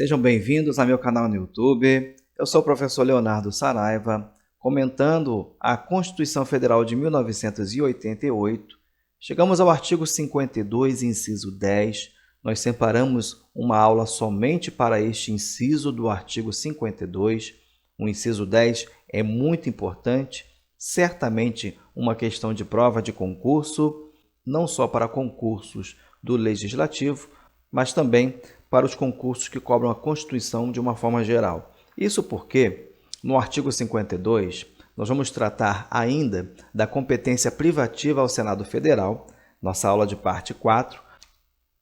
Sejam bem-vindos ao meu canal no YouTube. Eu sou o professor Leonardo Saraiva, comentando a Constituição Federal de 1988. Chegamos ao artigo 52, inciso 10. Nós separamos uma aula somente para este inciso do artigo 52. O inciso 10 é muito importante, certamente uma questão de prova de concurso, não só para concursos do Legislativo, mas também para os concursos que cobram a Constituição de uma forma geral. Isso porque, no artigo 52, nós vamos tratar ainda da competência privativa ao Senado Federal, nossa aula de parte 4,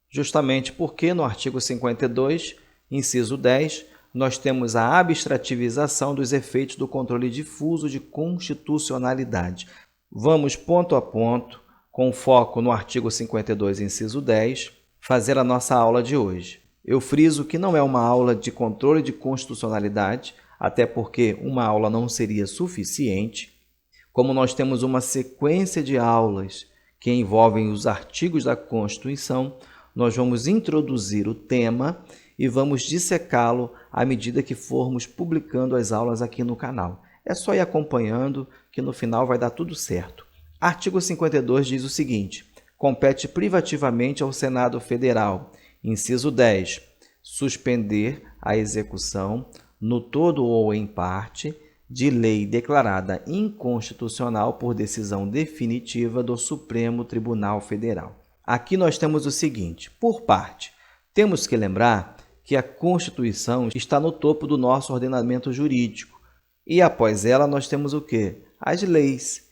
justamente porque no artigo 52, inciso 10, nós temos a abstrativização dos efeitos do controle difuso de constitucionalidade. Vamos ponto a ponto, com foco no artigo 52, inciso 10, fazer a nossa aula de hoje. Eu friso que não é uma aula de controle de constitucionalidade, até porque uma aula não seria suficiente. Como nós temos uma sequência de aulas que envolvem os artigos da Constituição, nós vamos introduzir o tema e vamos dissecá-lo à medida que formos publicando as aulas aqui no canal. É só ir acompanhando que no final vai dar tudo certo. Artigo 52 diz o seguinte: compete privativamente ao Senado Federal, inciso 10, suspender a execução, no todo ou em parte, de lei declarada inconstitucional por decisão definitiva do Supremo Tribunal Federal. Aqui nós temos o seguinte: por parte, temos que lembrar que a Constituição está no topo do nosso ordenamento jurídico. E após ela nós temos o quê? As leis,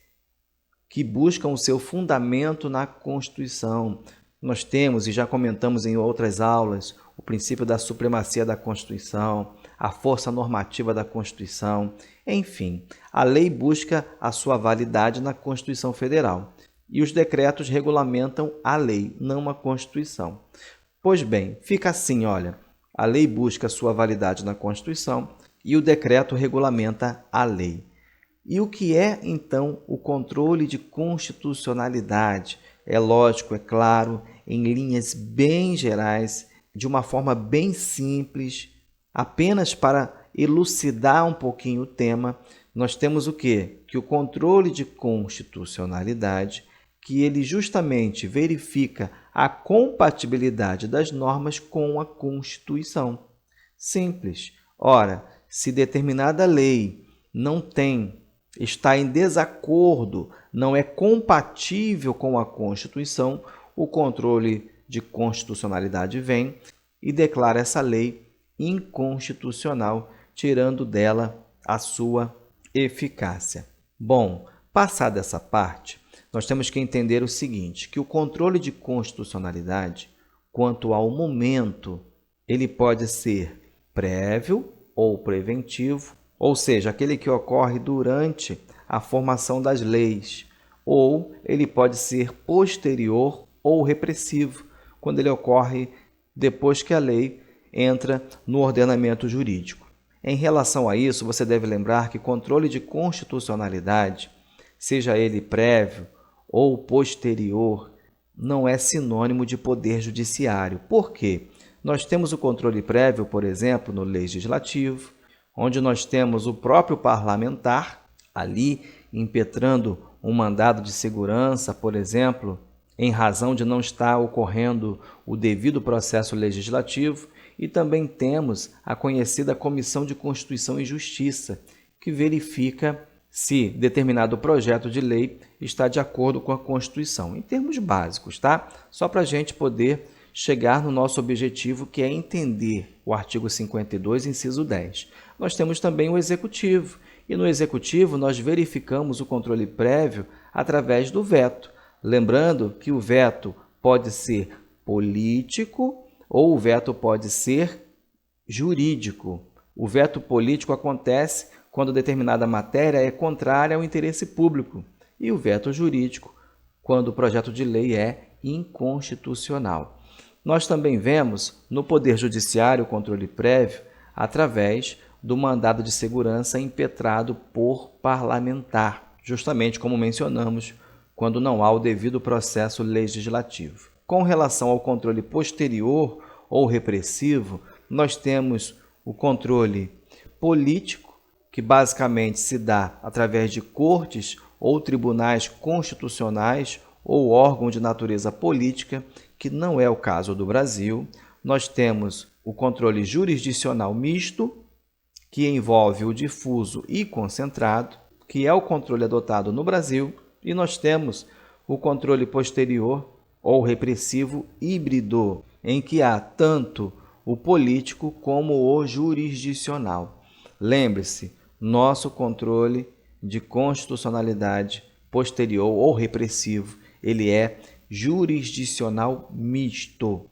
que buscam o seu fundamento na Constituição. Nós temos, e já comentamos em outras aulas, o princípio da supremacia da Constituição, a força normativa da Constituição, enfim, a lei busca a sua validade na Constituição Federal. E os decretos regulamentam a lei, não a Constituição. Pois bem, fica assim, olha, a lei busca a sua validade na Constituição e o decreto regulamenta a lei. E o que é, então, o controle de constitucionalidade? É lógico, é claro, em linhas bem gerais, de uma forma bem simples, apenas para elucidar um pouquinho o tema, nós temos o quê? Que o controle de constitucionalidade, que ele justamente verifica a compatibilidade das normas com a Constituição. Simples. Ora, se determinada lei está em desacordo, não é compatível com a Constituição, o controle de constitucionalidade vem e declara essa lei inconstitucional, tirando dela a sua eficácia. Bom, passada essa parte, nós temos que entender o seguinte, que o controle de constitucionalidade, quanto ao momento, ele pode ser prévio ou preventivo, ou seja, aquele que ocorre durante a formação das leis, ou ele pode ser posterior ou repressivo, quando ele ocorre depois que a lei entra no ordenamento jurídico. Em relação a isso, você deve lembrar que controle de constitucionalidade, seja ele prévio ou posterior, não é sinônimo de poder judiciário. Por quê? Nós temos o controle prévio, por exemplo, no Legislativo, onde nós temos o próprio parlamentar ali impetrando um mandado de segurança, por exemplo, em razão de não estar ocorrendo o devido processo legislativo, e também temos a conhecida Comissão de Constituição e Justiça, que verifica se determinado projeto de lei está de acordo com a Constituição, em termos básicos, tá? Só para a gente poder chegar no nosso objetivo, que é entender o artigo 52, inciso 10. Nós temos também o Executivo, e no Executivo nós verificamos o controle prévio através do veto. Lembrando que o veto pode ser político ou o veto pode ser jurídico. O veto político acontece quando determinada matéria é contrária ao interesse público, e o veto jurídico quando o projeto de lei é inconstitucional. Nós também vemos no Poder Judiciário o controle prévio através do mandado de segurança impetrado por parlamentar, justamente como mencionamos, quando não há o devido processo legislativo. Com relação ao controle posterior ou repressivo, nós temos o controle político, que basicamente se dá através de cortes ou tribunais constitucionais ou órgão de natureza política, que não é o caso do Brasil. Nós temos o controle jurisdicional misto, que envolve o difuso e concentrado, que é o controle adotado no Brasil, e nós temos o controle posterior ou repressivo híbrido, em que há tanto o político como o jurisdicional. Lembre-se, nosso controle de constitucionalidade posterior ou repressivo, ele é jurisdicional misto,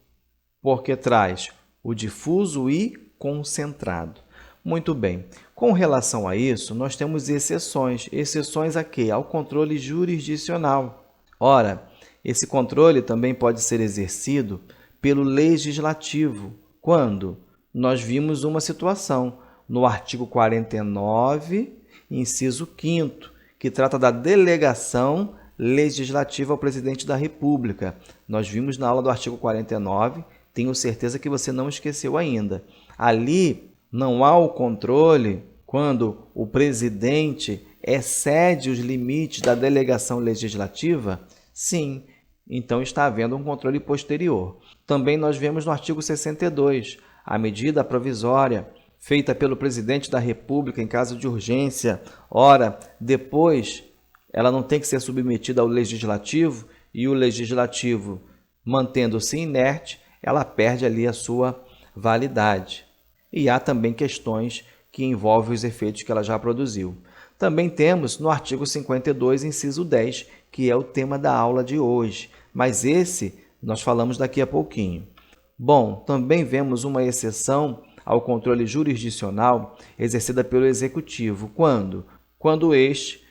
porque traz o difuso e concentrado. Muito bem, com relação a isso, nós temos exceções. Exceções a quê? Ao controle jurisdicional. Ora, esse controle também pode ser exercido pelo legislativo. Quando? Nós vimos uma situação no artigo 49, inciso 5º, que trata da delegação legislativa ao presidente da República. Nós vimos na aula do artigo 49, tenho certeza que você não esqueceu ainda. Ali não há o controle quando o presidente excede os limites da delegação legislativa? Sim, então está havendo um controle posterior. Também nós vemos no artigo 62, a medida provisória feita pelo presidente da República em caso de urgência. Ora, depois ela não tem que ser submetida ao legislativo e o legislativo, mantendo-se inerte, ela perde ali a sua validade. E há também questões que envolvem os efeitos que ela já produziu. Também temos no artigo 52, inciso 10, que é o tema da aula de hoje, mas esse nós falamos daqui a pouquinho. Bom, também vemos uma exceção ao controle jurisdicional exercida pelo Executivo. Quando? Quando este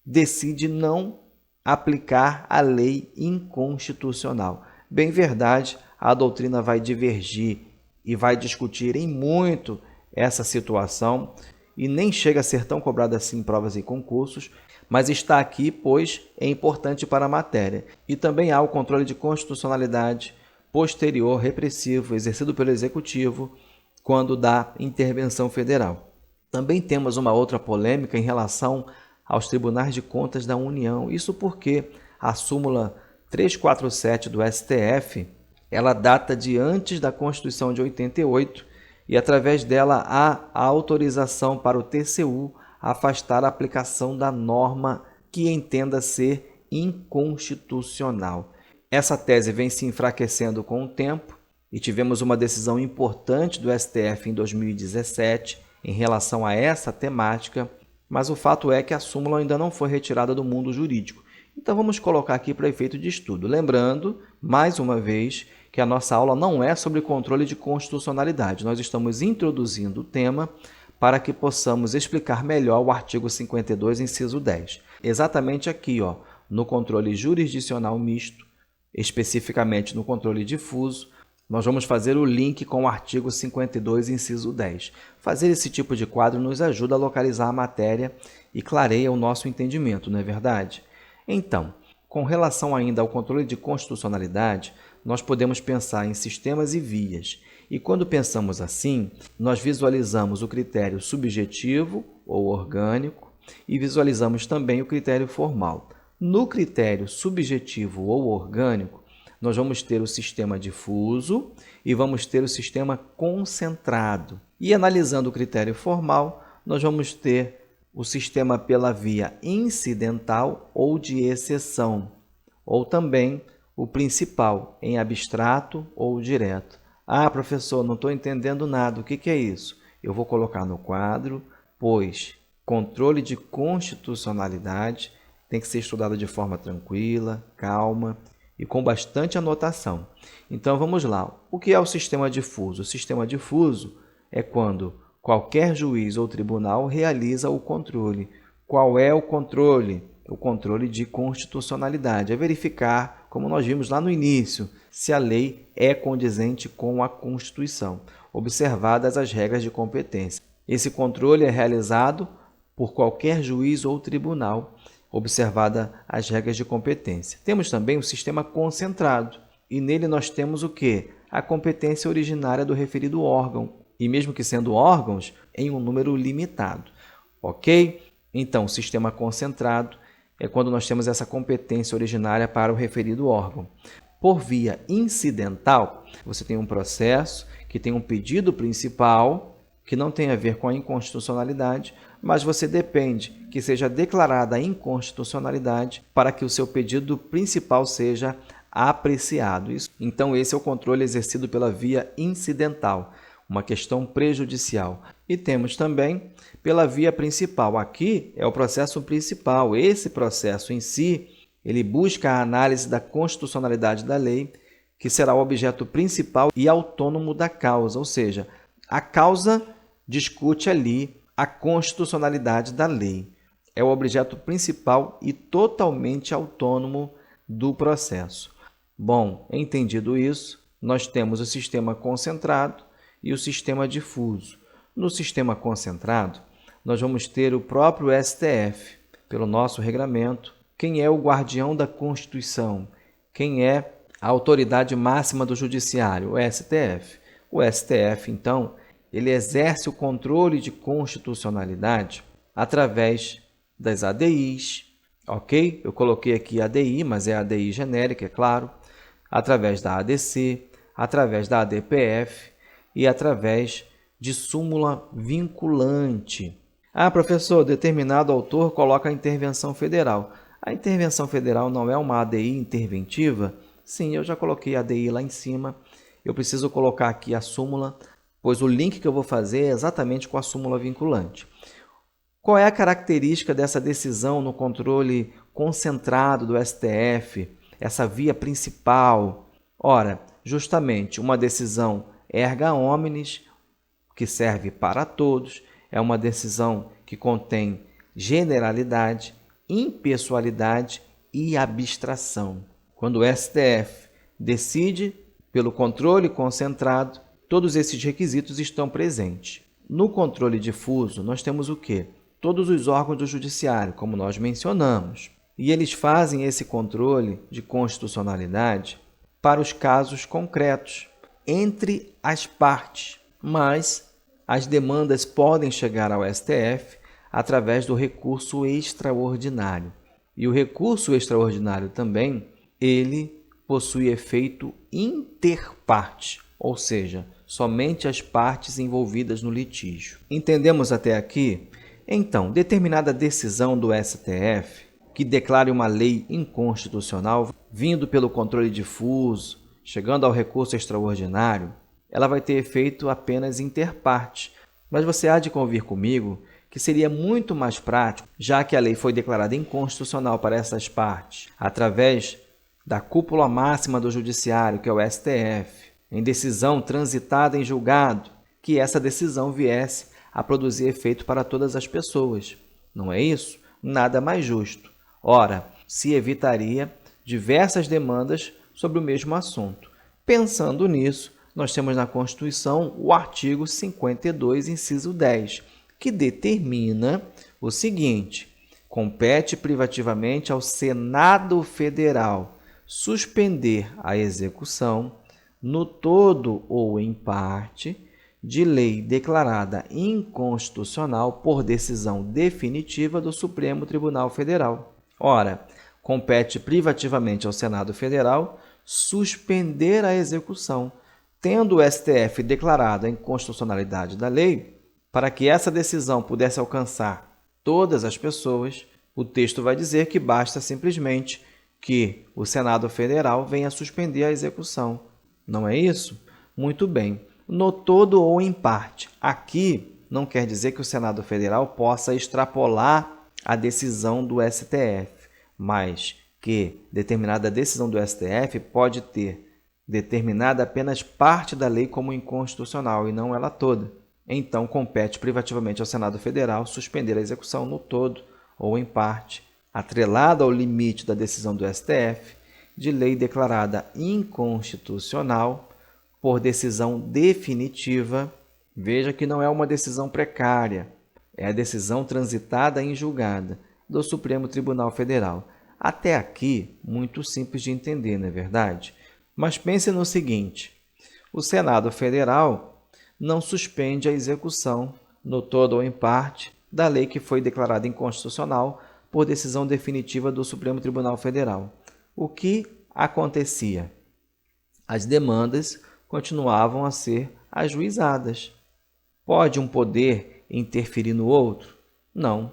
decide não aplicar a lei inconstitucional. Bem verdade, a doutrina vai divergir e vai discutir em muito essa situação e nem chega a ser tão cobrada assim em provas e concursos, mas está aqui, pois é importante para a matéria. E também há o controle de constitucionalidade posterior repressivo exercido pelo Executivo quando dá intervenção federal. Também temos uma outra polêmica em relação aos tribunais de contas da União. Isso porque a súmula 347 do STF, ela data de antes da Constituição de 88 e através dela há a autorização para o TCU afastar a aplicação da norma que entenda ser inconstitucional. Essa tese vem se enfraquecendo com o tempo e tivemos uma decisão importante do STF em 2017 em relação a essa temática, mas o fato é que a súmula ainda não foi retirada do mundo jurídico. Então vamos colocar aqui para efeito de estudo. Lembrando, mais uma vez, que a nossa aula não é sobre controle de constitucionalidade. Nós estamos introduzindo o tema para que possamos explicar melhor o artigo 52, inciso 10. Exatamente aqui, no controle jurisdicional misto, especificamente no controle difuso, nós vamos fazer o link com o artigo 52, inciso 10. Fazer esse tipo de quadro nos ajuda a localizar a matéria e clareia o nosso entendimento, não é verdade? Então, com relação ainda ao controle de constitucionalidade, nós podemos pensar em sistemas e vias. E quando pensamos assim, nós visualizamos o critério subjetivo ou orgânico e visualizamos também o critério formal. No critério subjetivo ou orgânico, nós vamos ter o sistema difuso e vamos ter o sistema concentrado. E analisando o critério formal, nós vamos ter o sistema pela via incidental ou de exceção, ou também o principal, em abstrato ou direto. Ah, professor, não estou entendendo nada. O que é isso? Eu vou colocar no quadro, pois controle de constitucionalidade tem que ser estudado de forma tranquila, calma e com bastante anotação. Então vamos lá. O que é o sistema difuso? O sistema difuso é quando qualquer juiz ou tribunal realiza o controle. Qual é o controle? O controle de constitucionalidade. É verificar, como nós vimos lá no início, se a lei é condizente com a Constituição, observadas as regras de competência. Esse controle é realizado por qualquer juiz ou tribunal, observada as regras de competência. Temos também o sistema concentrado, e nele nós temos o quê? a competência originária do referido órgão, e mesmo que sendo órgãos, em um número limitado. Ok? Então, o sistema concentrado é quando nós temos essa competência originária para o referido órgão. Por via incidental, você tem um processo que tem um pedido principal, que não tem a ver com a inconstitucionalidade, mas você depende que seja declarada a inconstitucionalidade para que o seu pedido principal seja apreciado. Então, esse é o controle exercido pela via incidental, uma questão prejudicial. E temos também pela via principal. Aqui é o processo principal. Esse processo em si, ele busca a análise da constitucionalidade da lei, que será o objeto principal e autônomo da causa, ou seja, a causa discute ali a constitucionalidade da lei. É o objeto principal e totalmente autônomo do processo. Bom, entendido isso, nós temos o sistema concentrado e o sistema difuso. No sistema concentrado, nós vamos ter o próprio STF, pelo nosso regramento, quem é o guardião da Constituição, quem é a autoridade máxima do judiciário, o STF. O STF, então, ele exerce o controle de constitucionalidade através das ADIs, ok? Eu coloquei aqui ADI, mas é ADI genérica, é claro, através da ADC, através da ADPF e através de súmula vinculante. Ah, professor, determinado autor coloca a intervenção federal. A intervenção federal não é uma ADI interventiva? Sim, eu já coloquei a ADI lá em cima. Eu preciso colocar aqui a súmula, pois o link que eu vou fazer é exatamente com a súmula vinculante. Qual é a característica dessa decisão no controle concentrado do STF, essa via principal? Ora, justamente uma decisão erga omnes, que serve para todos, é uma decisão que contém generalidade, impessoalidade e abstração. Quando o STF decide pelo controle concentrado, todos esses requisitos estão presentes. No controle difuso, nós temos o quê? Todos os órgãos do judiciário, como nós mencionamos. E eles fazem esse controle de constitucionalidade para os casos concretos, entre as partes. Mas as demandas podem chegar ao STF através do recurso extraordinário. E o recurso extraordinário também, ele possui efeito interparte, ou seja, somente as partes envolvidas no litígio. Entendemos até aqui? Então, determinada decisão do STF que declare uma lei inconstitucional, vindo pelo controle difuso, chegando ao recurso extraordinário, ela vai ter efeito apenas interparte. Mas você há de convir comigo que seria muito mais prático, já que a lei foi declarada inconstitucional para essas partes, através da cúpula máxima do judiciário, que é o STF, em decisão transitada em julgado, que essa decisão viesse a produzir efeito para todas as pessoas. Não é isso? Nada mais justo. Ora, se evitaria diversas demandas sobre o mesmo assunto. Pensando nisso, nós temos na Constituição o artigo 52, inciso 10, que determina o seguinte: compete privativamente ao Senado Federal suspender a execução, no todo ou em parte, de lei declarada inconstitucional por decisão definitiva do Supremo Tribunal Federal. Ora, compete privativamente ao Senado Federal suspender a execução, tendo o STF declarado a inconstitucionalidade da lei. Para que essa decisão pudesse alcançar todas as pessoas, o texto vai dizer que basta simplesmente que o Senado Federal venha suspender a execução. Não é isso? Muito bem. No todo ou em parte. Aqui não quer dizer que o Senado Federal possa extrapolar a decisão do STF, mas que determinada decisão do STF pode ter determinada apenas parte da lei como inconstitucional e não ela toda. Então, compete privativamente ao Senado Federal suspender a execução no todo ou em parte, atrelada ao limite da decisão do STF, de lei declarada inconstitucional por decisão definitiva. Veja que não é uma decisão precária, é a decisão transitada em julgada do Supremo Tribunal Federal. Até aqui, muito simples de entender, não é verdade? Mas pense no seguinte: o Senado Federal não suspende a execução, no todo ou em parte, da lei que foi declarada inconstitucional por decisão definitiva do Supremo Tribunal Federal. O que acontecia? As demandas continuavam a ser ajuizadas. Pode um poder interferir no outro? Não.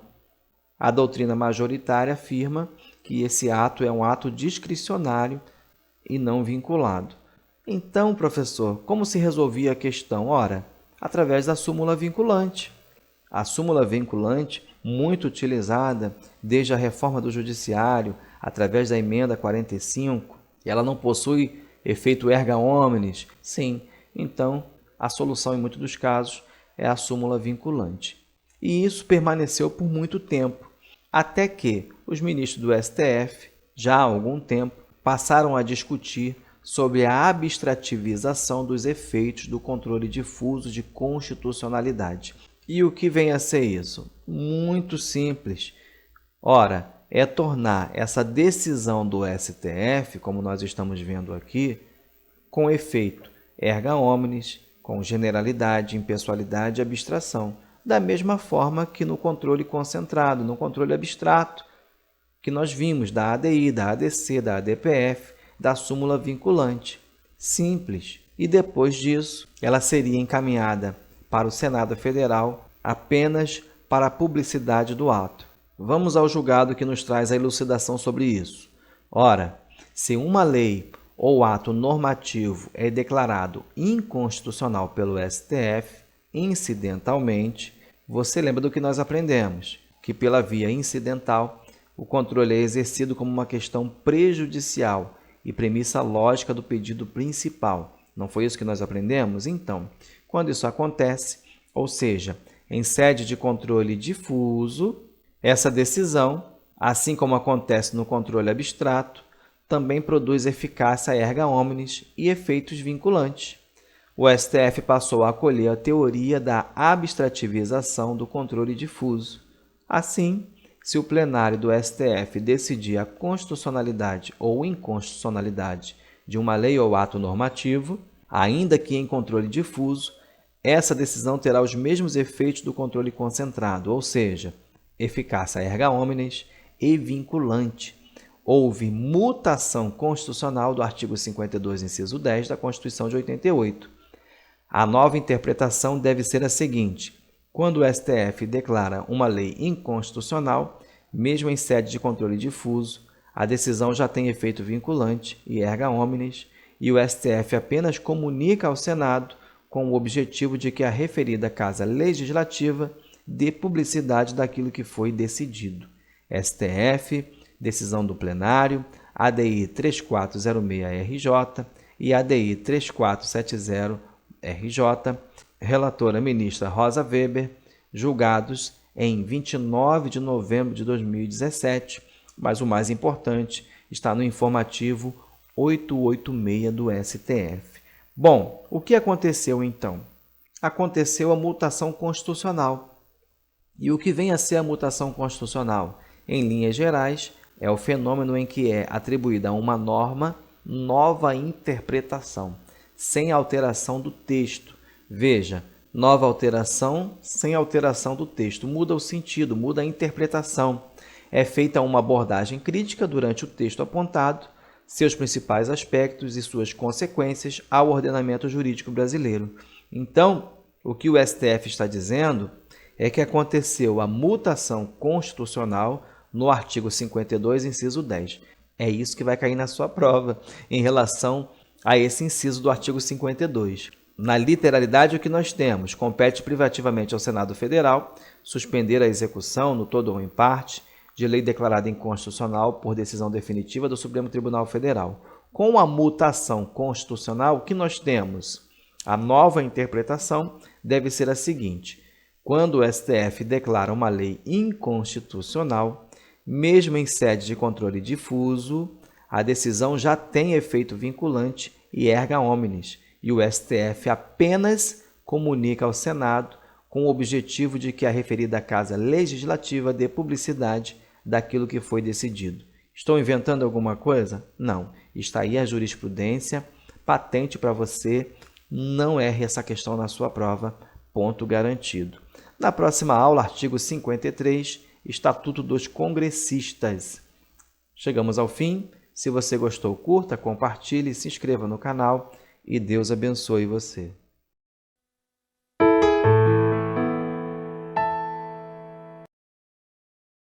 A doutrina majoritária afirma que esse ato é um ato discricionário e não vinculado. Então, professor, como se resolvia a questão? Ora, através da súmula vinculante. A súmula vinculante, muito utilizada desde a reforma do Judiciário, através da emenda 45, ela não possui efeito erga omnes. Sim, então a solução em muitos dos casos é a súmula vinculante. E isso permaneceu por muito tempo, até que os ministros do STF, já há algum tempo, passaram a discutir sobre a abstrativização dos efeitos do controle difuso de constitucionalidade. E o que vem a ser isso? Muito simples. Ora, é tornar essa decisão do STF, como nós estamos vendo aqui, com efeito erga omnes, com generalidade, impessoalidade e abstração, da mesma forma que no controle concentrado, no controle abstrato, que nós vimos da ADI, da ADC, da ADPF, da súmula vinculante. Simples. E depois disso, ela seria encaminhada para o Senado Federal apenas para a publicidade do ato. Vamos ao julgado que nos traz a elucidação sobre isso. Ora, se uma lei ou ato normativo é declarado inconstitucional pelo STF, incidentalmente, você lembra do que nós aprendemos, que pela via incidental, o controle é exercido como uma questão prejudicial e premissa lógica do pedido principal. Não foi isso que nós aprendemos? Então, quando isso acontece, ou seja, em sede de controle difuso, essa decisão, assim como acontece no controle abstrato, também produz eficácia erga omnes e efeitos vinculantes. O STF passou a acolher a teoria da abstrativização do controle difuso. Assim, se o plenário do STF decidir a constitucionalidade ou inconstitucionalidade de uma lei ou ato normativo, ainda que em controle difuso, essa decisão terá os mesmos efeitos do controle concentrado, ou seja, eficácia erga omnes e vinculante. Houve mutação constitucional do artigo 52, inciso 10 da Constituição de 88. A nova interpretação deve ser a seguinte: quando o STF declara uma lei inconstitucional, mesmo em sede de controle difuso, a decisão já tem efeito vinculante e erga omnes, e o STF apenas comunica ao Senado com o objetivo de que a referida Casa Legislativa dê publicidade daquilo que foi decidido. STF, decisão do plenário, ADI 3406-RJ e ADI 3470-RJ, relatora ministra Rosa Weber, julgados em 29 de novembro de 2017, mas o mais importante está no informativo 886 do STF. Bom, o que aconteceu então? Aconteceu a mutação constitucional. E o que vem a ser a mutação constitucional? Em linhas gerais, é o fenômeno em que é atribuída a uma norma nova interpretação, sem alteração do texto. Veja, nova alteração sem alteração do texto. Muda o sentido, muda a interpretação. É feita uma abordagem crítica durante o texto apontado, seus principais aspectos e suas consequências ao ordenamento jurídico brasileiro. Então, o que o STF está dizendo é que aconteceu a mutação constitucional no artigo 52, inciso 10. É isso que vai cair na sua prova em relação a esse inciso do artigo 52. Na literalidade, o que nós temos? Compete privativamente ao Senado Federal suspender a execução, no todo ou em parte, de lei declarada inconstitucional por decisão definitiva do Supremo Tribunal Federal. Com a mutação constitucional, o que nós temos? A nova interpretação deve ser a seguinte: quando o STF declara uma lei inconstitucional, mesmo em sede de controle difuso, a decisão já tem efeito vinculante e erga omnes, e o STF apenas comunica ao Senado com o objetivo de que a referida Casa Legislativa dê publicidade daquilo que foi decidido. Estou inventando alguma coisa? Não. Está aí a jurisprudência patente para você não erre essa questão na sua prova, ponto garantido. Na próxima aula, artigo 53, Estatuto dos Congressistas. Chegamos ao fim. Se você gostou, curta, compartilhe, se inscreva no canal e Deus abençoe você.